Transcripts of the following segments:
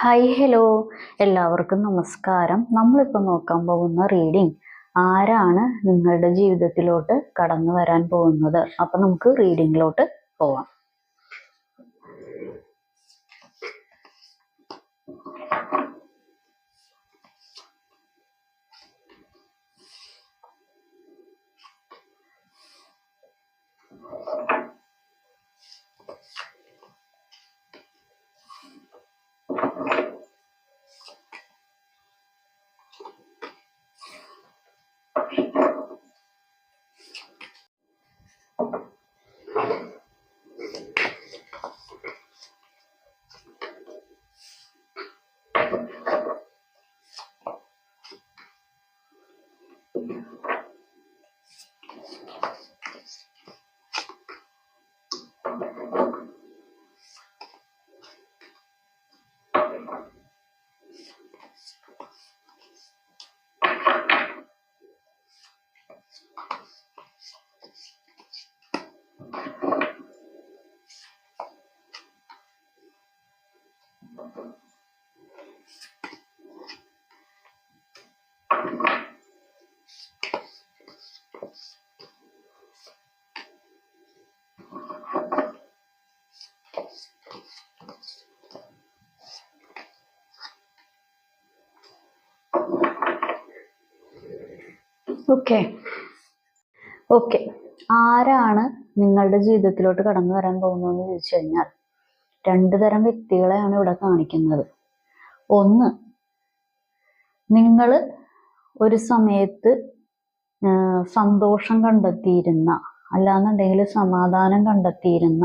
Hi hello, എല്ലാവർക്കും നമസ്കാരം. നമ്മളിപ്പോൾ നോക്കാൻ പോകുന്ന റീഡിംഗ് ആരാണ് നിങ്ങളുടെ ജീവിതത്തിലോട്ട് കടന്നു വരാൻ പോകുന്നത്. അപ്പം നമുക്ക് റീഡിങ്ങിലോട്ട് പോവാം. ഓക്കെ ആരാണ് നിങ്ങളുടെ ജീവിതത്തിലോട്ട് കടന്നു വരാൻ പോകുന്നതെന്ന് ചോദിച്ചു കഴിഞ്ഞാൽ രണ്ടു തരം വ്യക്തികളെയാണ് ഇവിടെ കാണിക്കുന്നത്. ഒന്ന്, നിങ്ങൾ ഒരു സമയത്ത് സന്തോഷം കണ്ടെത്തിയിരുന്ന, അല്ലാന്നുണ്ടെങ്കിൽ സമാധാനം കണ്ടെത്തിയിരുന്ന,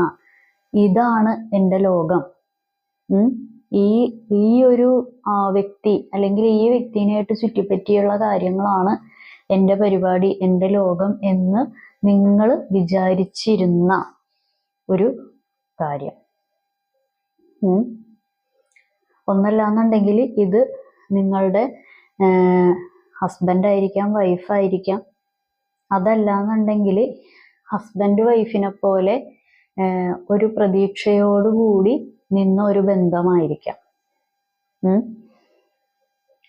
ഇതാണ് എൻ്റെ ലോകം, ഈ ഒരു വ്യക്തി അല്ലെങ്കിൽ ഈ വ്യക്തിനായിട്ട് ചുറ്റിപ്പറ്റിയുള്ള കാര്യങ്ങളാണ് എൻ്റെ പരിപാടി, എൻ്റെ ലോകം എന്ന് നിങ്ങൾ വിചാരിച്ചിരുന്ന ഒരു കാര്യം. ഒന്നല്ലാന്നുണ്ടെങ്കിൽ ഇത് നിങ്ങളുടെ ഹസ്ബൻഡായിരിക്കാം, വൈഫായിരിക്കാം. അതല്ലാന്നുണ്ടെങ്കിൽ ഹസ്ബൻഡ് വൈഫിനെ പോലെ ഒരു പ്രതീക്ഷയോടുകൂടി നിന്ന ഒരു ബന്ധമായിരിക്കാം.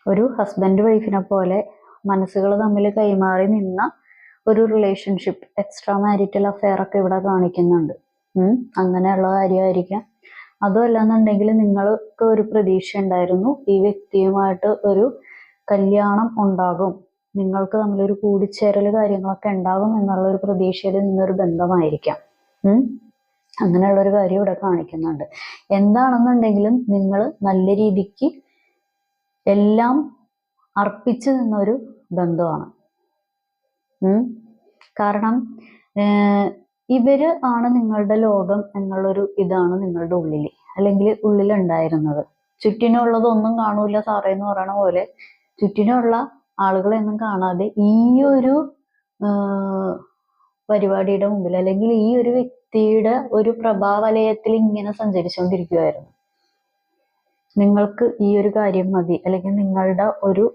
ഒരു ഹസ്ബൻഡ് വൈഫിനെ പോലെ മനസ്സുകൾ തമ്മിൽ കൈമാറി നിന്ന ഒരു റിലേഷൻഷിപ്പ്, എക്സ്ട്രാ മാരിറ്റൽ അഫെയർ ഒക്കെ ഇവിടെ കാണിക്കുന്നുണ്ട്. അങ്ങനെയുള്ള കാര്യമായിരിക്കാം. അതും അല്ലാന്നുണ്ടെങ്കിൽ നിങ്ങൾക്ക് ഒരു പ്രതീക്ഷ ഉണ്ടായിരുന്നു ഈ വ്യക്തിയുമായിട്ട് ഒരു കല്യാണം ഉണ്ടാകും, നിങ്ങൾക്ക് തമ്മിലൊരു കൂടിച്ചേരൽ കാര്യങ്ങളൊക്കെ ഉണ്ടാകും എന്നുള്ള ഒരു പ്രതീക്ഷയിൽ നിന്നൊരു ബന്ധമായിരിക്കാം. അങ്ങനെയുള്ളൊരു കാര്യം ഇവിടെ കാണിക്കുന്നുണ്ട്. എന്താണെന്നുണ്ടെങ്കിലും നിങ്ങൾ നല്ല രീതിക്ക് എല്ലാം അർപ്പിച്ചു നിന്നൊരു ബന്ധമാണ്. കാരണം ഇവര് ആണ് നിങ്ങളുടെ ലോകം എന്നുള്ളൊരു ഇതാണ് നിങ്ങളുടെ ഉള്ളിൽ, അല്ലെങ്കിൽ ഉള്ളിലുണ്ടായിരുന്നത്. ചുറ്റിനുള്ളതൊന്നും കാണൂല സാറേ എന്ന് പറയണ പോലെ ചുറ്റിനുള്ള ആളുകളെയൊന്നും കാണാതെ ഈ ഒരു പരിപാടിയുടെ മുമ്പിൽ, അല്ലെങ്കിൽ ഈ ഒരു വ്യക്തിയുടെ ഒരു പ്രഭാവലയത്തിൽ ഇങ്ങനെ സഞ്ചരിച്ചുകൊണ്ടിരിക്കുമായിരുന്നു. നിങ്ങൾക്ക് ഈ ഒരു കാര്യം മതി, അല്ലെങ്കിൽ നിങ്ങളുടെ ഒരു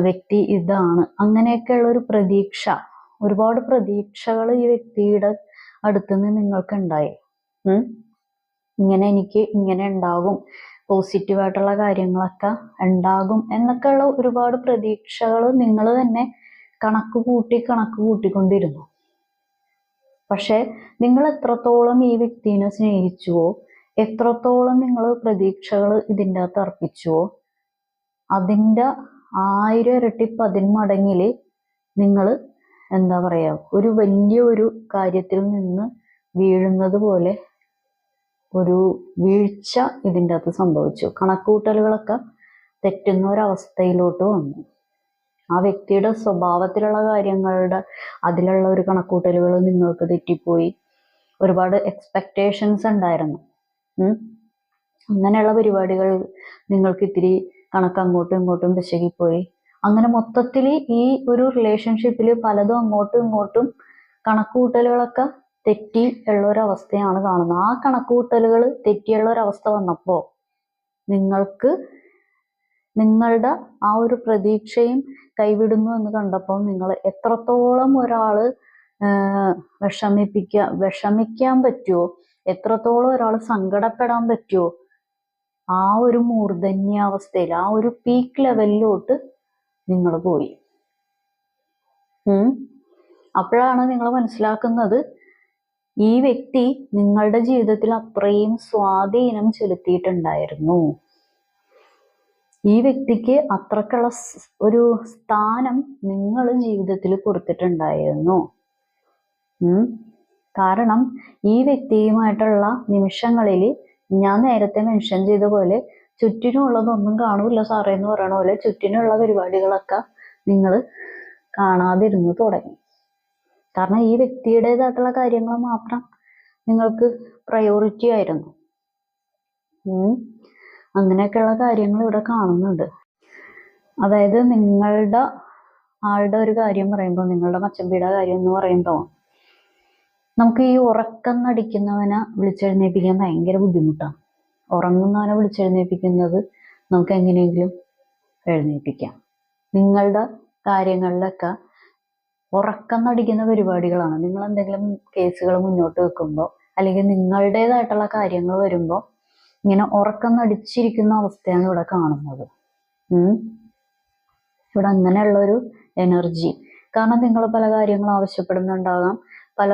വ്യക്തി ഇതാണ്, അങ്ങനെയൊക്കെയുള്ള ഒരു പ്രതീക്ഷ, ഒരുപാട് പ്രതീക്ഷകൾ ഈ വ്യക്തിയുടെ അടുത്തുനിന്ന് നിങ്ങൾക്ക് ഉണ്ടായി. എനിക്ക് ഇങ്ങനെ ഉണ്ടാകും, പോസിറ്റീവായിട്ടുള്ള കാര്യങ്ങളൊക്കെ ഉണ്ടാകും എന്നൊക്കെയുള്ള ഒരുപാട് പ്രതീക്ഷകൾ നിങ്ങൾ തന്നെ കണക്ക് കൂട്ടിക്കൊണ്ടിരുന്നു. പക്ഷെ നിങ്ങൾ എത്രത്തോളം ഈ വ്യക്തിനെ സ്നേഹിച്ചുവോ, എത്രത്തോളം നിങ്ങൾ പ്രതീക്ഷകൾ ഇതിൻ്റെ അകത്ത് അർപ്പിച്ചുവോ, അതിൻ്റെ 1000 ഇരട്ടി 10 മടങ്ങിൽ നിങ്ങൾ എന്താ പറയുക, ഒരു വലിയ ഒരു കാര്യത്തിൽ നിന്ന് വീഴുന്നത് പോലെ ഒരു വീഴ്ച ഇതിൻ്റെ അകത്ത് സംഭവിച്ചു. കണക്കുകൂട്ടലുകളൊക്കെ തെറ്റുന്ന ഒരവസ്ഥയിലോട്ട് വന്നു. ആ വ്യക്തിയുടെ സ്വഭാവത്തിലുള്ള കാര്യങ്ങളുടെ അതിലുള്ള ഒരു കണക്കൂട്ടലുകൾ നിങ്ങൾക്ക് തെറ്റിപ്പോയി. ഒരുപാട് എക്സ്പെക്റ്റേഷൻസ് ഉണ്ടായിരുന്നു. അങ്ങനെയുള്ള പരിപാടികൾ നിങ്ങൾക്ക് ഇത്തിരി കണക്ക് അങ്ങോട്ടും ഇങ്ങോട്ടും പിശകിപ്പോയി. അങ്ങനെ മൊത്തത്തിൽ ഈ ഒരു റിലേഷൻഷിപ്പിൽ പലതും അങ്ങോട്ടും ഇങ്ങോട്ടും കണക്കുകൂട്ടലുകളൊക്കെ തെറ്റി ഉള്ള ഒരവസ്ഥയാണ് കാണുന്നത്. ആ കണക്കുകൂട്ടലുകൾ തെറ്റിയുള്ള ഒരവസ്ഥ വന്നപ്പോൾ നിങ്ങൾക്ക് നിങ്ങളുടെ ആ ഒരു പ്രതീക്ഷയും കൈവിടുന്നു എന്ന് കണ്ടപ്പോൾ നിങ്ങൾ എത്രത്തോളം ഒരാൾ വിഷമിക്കാൻ പറ്റുമോ, എത്രത്തോളം ഒരാൾ സങ്കടപ്പെടാൻ പറ്റുമോ ആ ഒരു മൂർധന്യാവസ്ഥയിൽ, ആ ഒരു പീക്ക് ലെവലിലോട്ട് നിങ്ങൾ പോയി. അപ്പോഴാണ് നിങ്ങൾ മനസ്സിലാക്കുന്നത് ഈ വ്യക്തി നിങ്ങളുടെ ജീവിതത്തിൽ അത്രയും സ്വാധീനം ചെലുത്തിയിട്ടുണ്ടായിരുന്നു. ഈ വ്യക്തിക്ക് അത്രക്കുള്ള ഒരു സ്ഥാനം നിങ്ങൾ ജീവിതത്തിൽ കൊടുത്തിട്ടുണ്ടായിരുന്നു. കാരണം ഈ വ്യക്തിയുമായിട്ടുള്ള നിമിഷങ്ങളിൽ ഞാൻ നേരത്തെ മെൻഷൻ ചെയ്ത പോലെ ചുറ്റിനുള്ളതൊന്നും കാണൂല സാറേ എന്ന് പറയണ പോലെ ചുറ്റിനുള്ള പരിപാടികളൊക്കെ നിങ്ങൾ കാണാതിരുന്നു തുടങ്ങി. കാരണം ഈ വ്യക്തിയുടേതായിട്ടുള്ള കാര്യങ്ങൾ മാത്രം നിങ്ങൾക്ക് പ്രയോറിറ്റി ആയിരുന്നു. അങ്ങനെയൊക്കെയുള്ള കാര്യങ്ങൾ ഇവിടെ കാണുന്നുണ്ട്. അതായത് നിങ്ങളുടെ ആളുടെ ഒരു കാര്യം പറയുമ്പോൾ, നിങ്ങളുടെ മച്ചമ്പിയുടെ കാര്യം എന്ന് പറയുമ്പോൾ, നമുക്ക് ഈ ഉറക്കം നടിക്കുന്നവനെ വിളിച്ചെഴുന്നേൽപ്പിക്കാൻ ഭയങ്കര ബുദ്ധിമുട്ടാണ്. ഉറങ്ങുന്നവനെ വിളിച്ചെഴുന്നേൽപ്പിക്കുന്നത് നമുക്ക് എങ്ങനെയെങ്കിലും എഴുന്നേൽപ്പിക്കാം. നിങ്ങളുടെ കാര്യങ്ങളിലൊക്കെ ഉറക്കം നടിക്കുന്ന പരിപാടികളാണ്. നിങ്ങൾ എന്തെങ്കിലും കേസുകൾ മുന്നോട്ട് വെക്കുമ്പോൾ, അല്ലെങ്കിൽ നിങ്ങളുടേതായിട്ടുള്ള കാര്യങ്ങൾ വരുമ്പോൾ ഇങ്ങനെ ഉറക്കം നടിച്ചിരിക്കുന്ന അവസ്ഥയാണ് ഇവിടെ കാണുന്നത്. ഇവിടെ അങ്ങനെയുള്ളൊരു എനർജി. കാരണം നിങ്ങൾ പല കാര്യങ്ങളും ആവശ്യപ്പെടുന്നുണ്ടാകാം, പല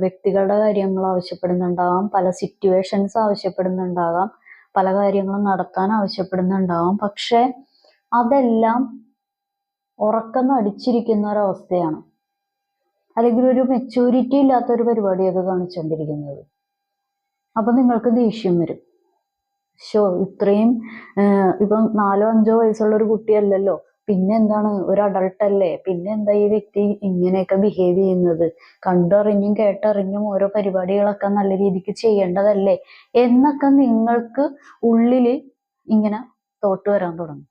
വ്യക്തികളുടെ കാര്യങ്ങൾ ആവശ്യപ്പെടുന്നുണ്ടാകാം, പല സിറ്റുവേഷൻസ് ആവശ്യപ്പെടുന്നുണ്ടാകാം, പല കാര്യങ്ങളും നടത്താൻ ആവശ്യപ്പെടുന്നുണ്ടാകാം. പക്ഷെ അതെല്ലാം ഉറക്കം നടിച്ചിരിക്കുന്ന ഒരവസ്ഥയാണ്, അല്ലെങ്കിൽ ഒരു മെച്യൂരിറ്റി ഇല്ലാത്തൊരു പരിപാടിയൊക്കെ കാണിച്ചുകൊണ്ടിരിക്കുന്നത്. അപ്പൊ നിങ്ങൾക്ക് ദേഷ്യം വരും. ഇത്രയും ഇപ്പം 4-5 വയസ്സുള്ള ഒരു കുട്ടിയല്ലല്ലോ, പിന്നെ എന്താണ്, ഒരു അഡൾട്ട് അല്ലേ, പിന്നെ എന്താ ഈ വ്യക്തി ഇങ്ങനെയൊക്കെ ബിഹേവ് ചെയ്യുന്നത്, കണ്ടറിഞ്ഞും കേട്ടറിഞ്ഞും ഓരോ പരിപാടികളൊക്കെ നല്ല രീതിക്ക് ചെയ്യേണ്ടതല്ലേ എന്നൊക്കെ നിങ്ങൾക്ക് ഉള്ളില് ഇങ്ങനെ തോട്ട് വരാൻ തുടങ്ങും.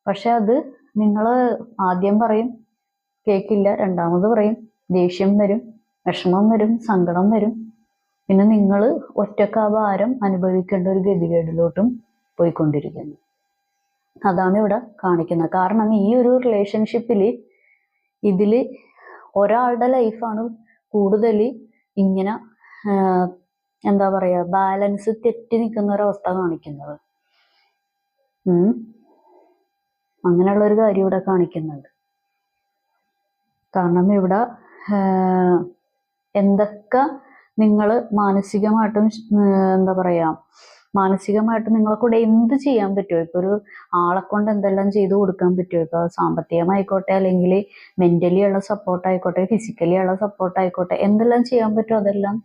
പക്ഷെ അത് നിങ്ങൾ ആദ്യം പറയും, കേൾക്കില്ല. രണ്ടാമത് പറയും, ദേഷ്യം വരും, വിഷമം വരും, സങ്കടം വരും. പിന്നെ നിങ്ങൾ ഒറ്റക്കാ ഭാരം അനുഭവിക്കേണ്ട ഒരു ഗതികേടിലോട്ടും പോയിക്കൊണ്ടിരിക്കുന്നു. അതാണ് ഇവിടെ കാണിക്കുന്നത്. കാരണം ഈ ഒരു റിലേഷൻഷിപ്പിൽ ഇതിൽ ഒരാളുടെ ലൈഫാണ് കൂടുതൽ ഇങ്ങനെ എന്താ പറയുക, ബാലൻസ് തെറ്റി നിൽക്കുന്ന ഒരവസ്ഥ കാണിക്കുന്നത്. അങ്ങനെയുള്ളൊരു കാര്യം ഇവിടെ കാണിക്കുന്നുണ്ട്. കാരണം ഇവിടെ എന്തൊക്കെ നിങ്ങൾ മാനസികമായിട്ടും എന്താ പറയാ, മാനസികമായിട്ട് നിങ്ങളെ കൂടെ എന്ത് ചെയ്യാൻ പറ്റുമോ, ഇപ്പൊ ഒരു ആളെ കൊണ്ട് എന്തെല്ലാം ചെയ്തു കൊടുക്കാൻ പറ്റുമോ, ഇപ്പൊ സാമ്പത്തികമായിക്കോട്ടെ, അല്ലെങ്കിൽ മെന്റലി ഉള്ള സപ്പോർട്ട് ആയിക്കോട്ടെ, ഫിസിക്കലി ഉള്ള സപ്പോർട്ട് ആയിക്കോട്ടെ, എന്തെല്ലാം ചെയ്യാൻ പറ്റുമോ അതെല്ലാം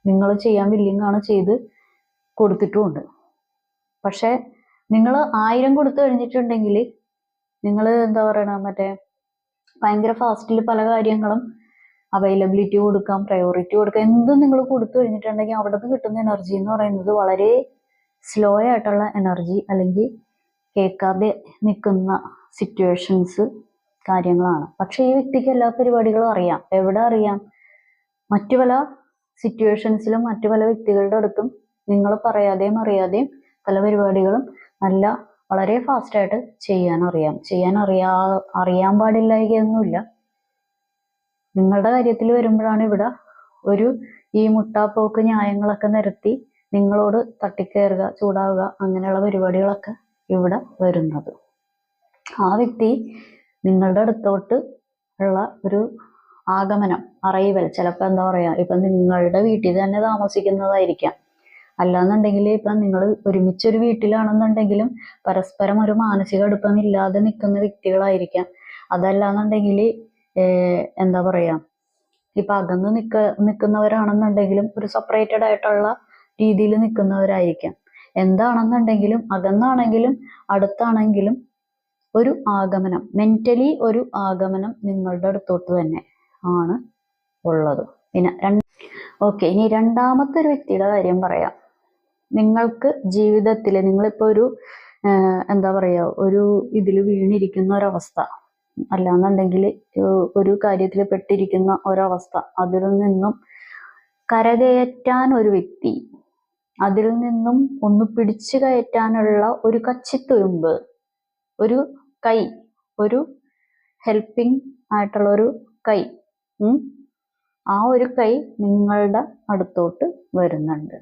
നിങ്ങൾ ചെയ്യാൻ വില്ലിങ്ങാണ് ചെയ്ത് കൊടുത്തിട്ടുമുണ്ട്. പക്ഷെ നിങ്ങൾ 1000 കൊടുത്തു കഴിഞ്ഞിട്ടുണ്ടെങ്കിൽ നിങ്ങൾ എന്താ പറയണ, മറ്റേ ഭയങ്കര ഫാസ്റ്റിൽ പല കാര്യങ്ങളും അവൈലബിലിറ്റി കൊടുക്കാം, പ്രയോറിറ്റി കൊടുക്കാം, എന്തും നിങ്ങൾ കൊടുത്തു കഴിഞ്ഞിട്ടുണ്ടെങ്കിൽ അവിടെ നിന്ന് കിട്ടുന്ന എനർജി എന്ന് പറയുന്നത് വളരെ സ്ലോ ആയിട്ടുള്ള എനർജി, അല്ലെങ്കിൽ കേൾക്കാതെ നിൽക്കുന്ന സിറ്റുവേഷൻസ് കാര്യങ്ങളാണ്. പക്ഷെ ഈ വ്യക്തിക്ക് എല്ലാ പരിപാടികളും അറിയാം. എവിടെ അറിയാം? മറ്റു പല സിറ്റുവേഷൻസിലും മറ്റു പല വ്യക്തികളുടെ അടുത്തും നിങ്ങൾ പറയാതെയും അറിയാതെയും പല പരിപാടികളും വളരെ ഫാസ്റ്റായിട്ട് ചെയ്യാൻ അറിയാൻ പാടില്ലായികയൊന്നുമില്ല. നിങ്ങളുടെ കാര്യത്തിൽ വരുമ്പോഴാണ് ഇവിടെ ഒരു ഈ മുട്ടാപ്പോക്ക് ന്യായങ്ങളൊക്കെ നിരത്തി നിങ്ങളോട് തട്ടിക്കയറുക, ചൂടാവുക, അങ്ങനെയുള്ള പരിപാടികളൊക്കെ ഇവിടെ വരുന്നത്. ആ വ്യക്തി നിങ്ങളുടെ അടുത്തോട്ട് ഉള്ള ഒരു ആഗമനം, അറൈവൽ, ചിലപ്പോൾ എന്താ പറയാ, ഇപ്പൊ നിങ്ങളുടെ വീട്ടിൽ തന്നെ താമസിക്കുന്നതായിരിക്കാം. അല്ലാന്നുണ്ടെങ്കിൽ ഇപ്പൊ നിങ്ങൾ ഒരുമിച്ചൊരു വീട്ടിലാണെന്നുണ്ടെങ്കിലും പരസ്പരം ഒരു മാനസിക അടുപ്പമില്ലാതെ നിൽക്കുന്ന വ്യക്തികളായിരിക്കാം. അതല്ലാന്നുണ്ടെങ്കിൽ എന്താ പറയാ, ഇപ്പൊ അകന്ന് നിൽക്കുന്നവരാണെന്നുണ്ടെങ്കിലും ഒരു സെപ്പറേറ്റഡ് ആയിട്ടുള്ള രീതിയിൽ നിൽക്കുന്നവരായിരിക്കാം. എന്താണെന്നുണ്ടെങ്കിലും അകന്നാണെങ്കിലും അടുത്താണെങ്കിലും ഒരു ആഗമനം, മെന്റലി ഒരു ആഗമനം നിങ്ങളുടെ അടുത്തോട്ട് തന്നെ ആണ് ഉള്ളത്. പിന്നെ ഇനി രണ്ടാമത്തെ ഒരു വ്യക്തിയുടെ കാര്യം പറയാം. നിങ്ങൾക്ക് ജീവിതത്തിൽ നിങ്ങളിപ്പോ ഒരു എന്താ പറയാ, ഒരു ഇതിൽ വീണിരിക്കുന്ന ഒരവസ്ഥ, അല്ലാന്നുണ്ടെങ്കിൽ ഒരു കാര്യത്തിൽ പെട്ടിരിക്കുന്ന ഒരവസ്ഥ, അതിൽ നിന്നും കരകയറ്റാൻ ഒരു വ്യക്തി, അതിൽ നിന്നും ഒന്ന് പിടിച്ചു കയറ്റാനുള്ള ഒരു കച്ചിത്തുരുമ്പ്, ഒരു കൈ, ഒരു ഹെൽപ്പിംഗ് ആയിട്ടുള്ള ഒരു കൈ, ആ ഒരു കൈ നിങ്ങളുടെ അടുത്തോട്ട് വരുന്നുണ്ട്.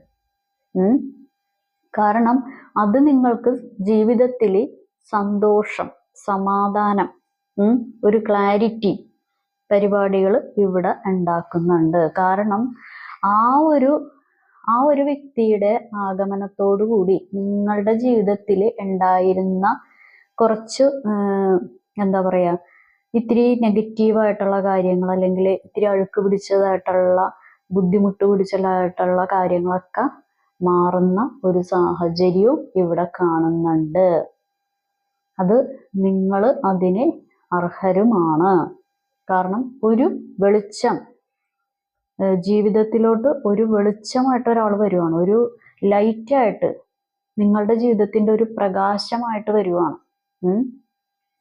കാരണം അത് നിങ്ങൾക്ക് ജീവിതത്തിൽ സന്തോഷം, സമാധാനം, ഒരു ക്ലാരിറ്റി പരിപാടികൾ ഇവിടെ ഉണ്ടാക്കുന്നുണ്ട്. കാരണം ആ ഒരു വ്യക്തിയുടെ ആഗമനത്തോടു കൂടി നിങ്ങളുടെ ജീവിതത്തിൽ ഉണ്ടായിരുന്ന കുറച്ച് എന്താ പറയാ, ഇത്തിരി നെഗറ്റീവായിട്ടുള്ള കാര്യങ്ങൾ, അല്ലെങ്കിൽ ഇത്തിരി അഴുക്ക് പിടിച്ചതായിട്ടുള്ള, ബുദ്ധിമുട്ട് പിടിച്ചതായിട്ടുള്ള കാര്യങ്ങളൊക്കെ മാറുന്ന ഒരു സാഹചര്യവും ഇവിടെ കാണുന്നുണ്ട്. അത് നിങ്ങൾ അതിന് അർഹരുമാണ്. കാരണം ഒരു വെളിച്ചം ജീവിതത്തിലോട്ട്, ഒരു വെളിച്ചമായിട്ട് ഒരാൾ വരുവാണ്, ഒരു ലൈറ്റായിട്ട് നിങ്ങളുടെ ജീവിതത്തിന്റെ ഒരു പ്രകാശമായിട്ട് വരുവാണ്.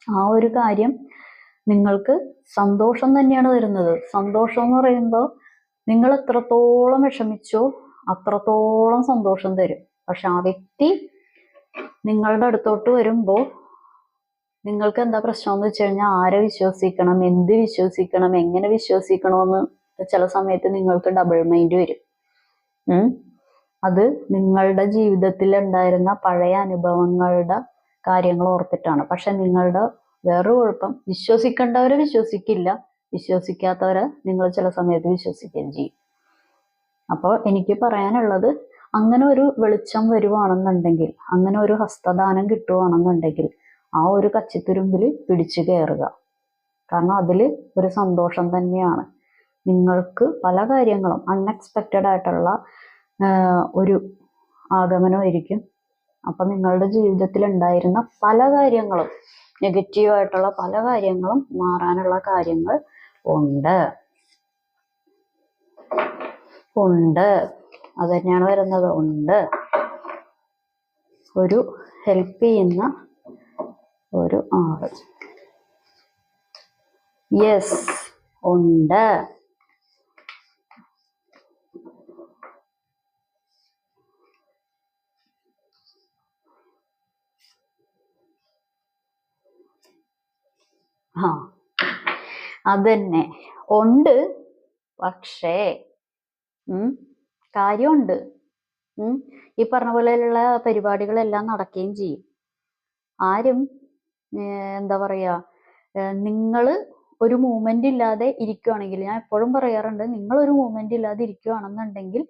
ആ ഒരു കാര്യം നിങ്ങൾക്ക് സന്തോഷം തന്നെയാണ് തരുന്നത്. സന്തോഷം എന്ന് പറയുമ്പോൾ നിങ്ങൾ എത്രത്തോളം വിഷമിച്ചോ അത്രത്തോളം സന്തോഷം തരും. പക്ഷെ ആ വ്യക്തി നിങ്ങളുടെ അടുത്തോട്ട് വരുമ്പോൾ നിങ്ങൾക്ക് എന്താ പ്രശ്നം എന്ന് വെച്ച് കഴിഞ്ഞാൽ, ആരെ വിശ്വസിക്കണം, എന്ത് വിശ്വസിക്കണം, എങ്ങനെ വിശ്വസിക്കണമെന്ന് ചില സമയത്ത് നിങ്ങൾക്ക് ഡബിൾ മൈൻഡ് വരും. അത് നിങ്ങളുടെ ജീവിതത്തിൽ ഉണ്ടായിരുന്ന പഴയ അനുഭവങ്ങളുടെ കാര്യങ്ങൾ ഓർത്തിട്ടാണ്. പക്ഷെ നിങ്ങളുടെ വേറൊരു കുഴപ്പം, വിശ്വസിക്കേണ്ടവരെ വിശ്വസിക്കില്ല, വിശ്വസിക്കാത്തവരെ നിങ്ങൾ ചില സമയത്ത് വിശ്വസിക്കുകയും ചെയ്യും. അപ്പോൾ എനിക്ക് പറയാനുള്ളത്, അങ്ങനെ ഒരു വെളിച്ചം വരുവാണെന്നുണ്ടെങ്കിൽ, അങ്ങനെ ഒരു ഹസ്തദാനം കിട്ടുവാണെന്നുണ്ടെങ്കിൽ ആ ഒരു കച്ചിത്തുരുമ്പിൽ പിടിച്ചു കയറുക. കാരണം അതിൽ ഒരു സന്തോഷം തന്നെയാണ്. നിങ്ങൾക്ക് പല കാര്യങ്ങളും അൺഎക്സ്പെക്റ്റഡ് ആയിട്ടുള്ള ഒരു ആഗമനമായിരിക്കും. അപ്പം നിങ്ങളുടെ ജീവിതത്തിൽ ഉണ്ടായിരുന്ന പല കാര്യങ്ങളും, നെഗറ്റീവായിട്ടുള്ള പല കാര്യങ്ങളും മാറാനുള്ള കാര്യങ്ങൾ ഉണ്ട്. അത് തന്നെയാണ് വരുന്നത്. ഒരു ഹെൽപ്പ് ചെയ്യുന്ന ഒരു ആള്. യെസ്, ഉണ്ട്. അതന്നെ ഉണ്ട്. പക്ഷേ കാര്യമുണ്ട്. ഈ പറഞ്ഞ പോലെയുള്ള പരിപാടികളെല്ലാം നടക്കുകയും ചെയ്യും. ആരും എന്താ പറയാ, നിങ്ങൾ ഒരു മൂവ്മെന്റ് ഇല്ലാതെ ഇരിക്കുകയാണെങ്കിൽ, ഞാൻ എപ്പോഴും പറയാറുണ്ട്, നിങ്ങൾ ഒരു മൂവ്മെന്റ് ഇല്ലാതെ ഇരിക്കുകയാണെന്നുണ്ടെങ്കിൽ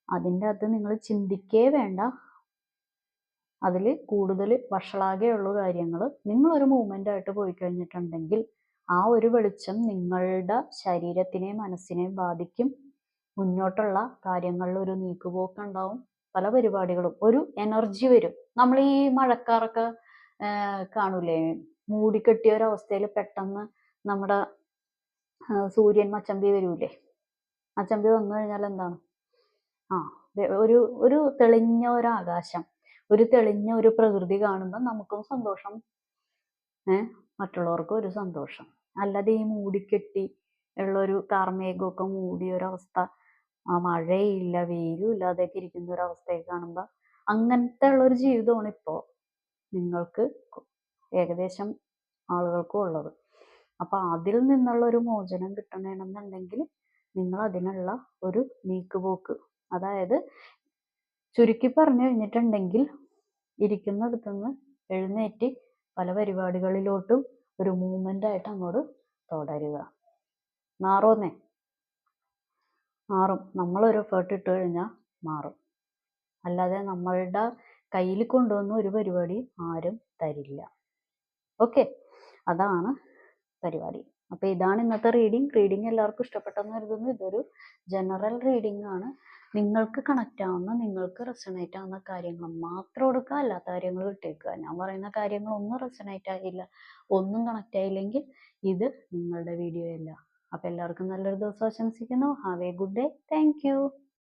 അതിൻ്റെ അത് നിങ്ങൾ ചിന്തിക്കേ വേണ്ട. അതിൽ കൂടുതൽ വഷളാകെയുള്ള കാര്യങ്ങൾ, നിങ്ങളൊരു മൂവ്മെന്റ് ആയിട്ട് പോയി കഴിഞ്ഞിട്ടുണ്ടെങ്കിൽ ആ ഒരു വെളിച്ചം നിങ്ങളുടെ ശരീരത്തിനെയും മനസ്സിനെയും ബാധിക്കും. മുന്നോട്ടുള്ള കാര്യങ്ങളിൽ ഒരു നീക്കുപോക്കുണ്ടാവും. പല പരിപാടികളും, ഒരു എനർജി വരും. നമ്മൾ ഈ മഴക്കാറൊക്കെ കാണൂലേ, മൂടിക്കെട്ടിയ ഒരവസ്ഥയിൽ പെട്ടെന്ന് നമ്മുടെ സൂര്യൻ മച്ചമ്പി വരൂലേ. മച്ചമ്പി വന്നു കഴിഞ്ഞാൽ എന്താണ്, ഒരു തെളിഞ്ഞ ഒരു ആകാശം, ഒരു തെളിഞ്ഞ ഒരു പ്രകൃതി കാണുമ്പോൾ നമുക്കും സന്തോഷം, മറ്റുള്ളവർക്കും ഒരു സന്തോഷം. അല്ലാതെ ഈ മൂടിക്കെട്ടി ഉള്ളൊരു കാർമേഘമൊക്കെ മൂടിയ ഒരവസ്ഥ, മഴയില്ല വെയിലും ഇല്ലാതെയൊക്കെ ഇരിക്കുന്ന ഒരവസ്ഥയൊക്കെ കാണുമ്പോൾ, അങ്ങനത്തെ ഉള്ളൊരു ജീവിതമാണ് ഇപ്പോൾ നിങ്ങൾക്ക് ഏകദേശം ആളുകൾക്കും ഉള്ളത്. അപ്പൊ അതിൽ നിന്നുള്ള ഒരു മോചനം കിട്ടണമെന്നുണ്ടെങ്കിൽ നിങ്ങൾ അതിനുള്ള ഒരു നീക്കുപോക്ക്, അതായത് ചുരുക്കി പറഞ്ഞു കഴിഞ്ഞിട്ടുണ്ടെങ്കിൽ, ഇരിക്കുന്നിടത്തുനിന്ന് എഴുന്നേറ്റ് പല പരിപാടികളിലോട്ടും ഒരു മൂവ്മെന്റ് ആയിട്ട് അങ്ങോട്ട് തുടരുക. മാറും. നമ്മളൊരു എഫേർട്ട് ഇട്ട് കഴിഞ്ഞാൽ മാറും. അല്ലാതെ നമ്മളുടെ കയ്യിൽ കൊണ്ടുവന്ന ഒരു പരിപാടി ആരും തരില്ല. ഓക്കെ, അതാണ് പരിപാടി. അപ്പൊ ഇതാണ് ഇന്നത്തെ റീഡിങ് എല്ലാവർക്കും ഇഷ്ടപ്പെട്ടെന്ന് കരുതുന്നു. ഇതൊരു ജനറൽ റീഡിംഗ് ആണ്. നിങ്ങൾക്ക് കണക്റ്റ് ആവുന്ന, നിങ്ങൾക്ക് റെസണേറ്റ് ആവുന്ന കാര്യങ്ങൾ മാത്രം എടുക്കുക, അല്ലാത്ത കാര്യങ്ങൾ വിട്ടേക്കുക. ഞാൻ പറയുന്ന കാര്യങ്ങൾ ഒന്നും റെസണേറ്റ് ആയില്ല, ഒന്നും കണക്റ്റ് ആയില്ലെങ്കിൽ ഇത് നിങ്ങളുടെ വീഡിയോ അല്ല. അപ്പൊ എല്ലാവർക്കും നല്ലൊരു ദിവസം ആശംസിക്കുന്നു. Have A good day. Thank you.